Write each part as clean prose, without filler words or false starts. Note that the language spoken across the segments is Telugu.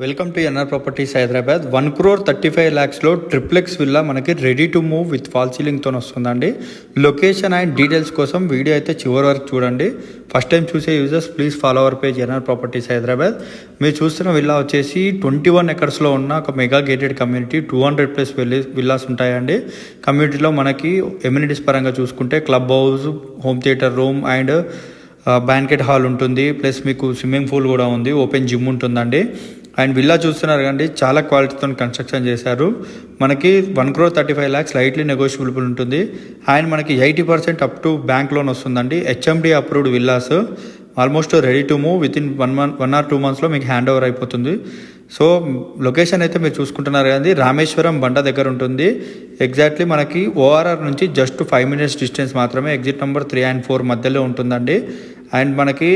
Welcome to NR properties Hyderabad. 1,35,00,000లో ట్రిప్లెక్స్ విల్లా మనకి ready to move with fall సీలింగ్తో వస్తుందండి. లొకేషన్ అండ్ డీటెయిల్స్ కోసం వీడియో అయితే చివరి వరకు చూడండి. ఫస్ట్ టైం చూసే users please follow our page NR properties Hyderabad. మీరు చూస్తున్న విల్లా వచ్చేసి 21 ఎకర్స్లో ఉన్న ఒక మెగా గేటెడ్ కమ్యూనిటీ. 200+ విల్లాస్ ఉంటాయండి. కమ్యూనిటీలో మనకి ఎమ్యూనిటీస్ పరంగా చూసుకుంటే club house, home theatre room and banquet hall ఉంటుంది. ప్లస్ మీకు స్విమ్మింగ్ పూల్ కూడా ఉంది, ఓపెన్ జిమ్ ఉంటుందండి. అండ్ విల్లా చూస్తున్నారు కండి, చాలా క్వాలిటీతో కన్స్ట్రక్షన్ చేశారు. మనకి 1,35,00,000 స్లైట్లీ నెగోషియబుల్ ఉంటుంది. అండ్ మనకి 80% అప్ టు బ్యాంక్ లోన్ వస్తుందండి. HMD approved villas, almost ready to move with in 1 or 2 monthsలో మీకు హ్యాండ్ ఓవర్ అయిపోతుంది. సో లొకేషన్ అయితే మీరు చూసుకుంటున్నారు కదండి, రామేశ్వరం బండ దగ్గర ఉంటుంది. ఎగ్జాక్ట్లీ మనకి ఓఆర్ఆర్ నుంచి జస్ట్ 5 minutes డిస్టెన్స్ మాత్రమే. ఎగ్జిట్ నెంబర్ 3 and 4 మధ్యలో ఉంటుందండి. అండ్ మనకి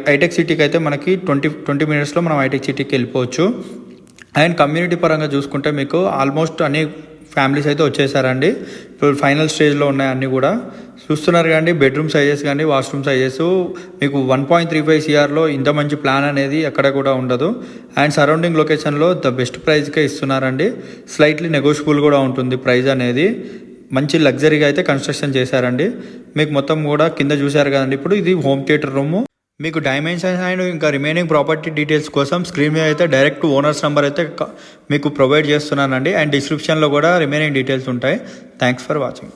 హైటెక్ సిటీకి అయితే మనకి 20 minutesలో మనం హైటెక్ సిటీకి వెళ్ళిపోవచ్చు. అండ్ కమ్యూనిటీ పరంగా చూసుకుంటే మీకు ఆల్మోస్ట్ అన్ని ఫ్యామిలీస్ అయితే వచ్చేసారండి. ఇప్పుడు ఫైనల్ స్టేజ్లో ఉన్నాయి అన్నీ కూడా చూస్తున్నారు కానీ బెడ్రూమ్ సైజెస్ కానీ వాష్రూమ్ సైజెస్ మీకు 1.35 CRలో ఇంత మంచి ప్లాన్ అనేది ఎక్కడ కూడా ఉండదు. అండ్ సరౌండింగ్ లొకేషన్లో ద బెస్ట్ ప్రైస్కే ఇస్తున్నారండి. స్లైట్లీ నెగోషియబుల్ కూడా ఉంటుంది ప్రైస్ అనేది. మంచి లగ్జరీగా అయితే కన్స్ట్రక్షన్ చేశారండి. మీకు మొత్తం కూడా కింద చూశారు కదండి. ఇప్పుడు ఇది హోమ్ థియేటర్ రూము. మీకు డైమెన్షన్స్ అండ్ ఇంకా రిమైనింగ్ ప్రాపర్టీ డీటెయిల్స్ కోసం స్క్రీన్ మీద అయితే డైరెక్ట్ ఓనర్స్ నెంబర్ అయితే మీకు ప్రొవైడ్ చేస్తున్నానండి. అండ్ డిస్క్రిప్షన్లో కూడా రిమైనింగ్ డీటెయిల్స్ ఉంటాయి. Thanks for watching.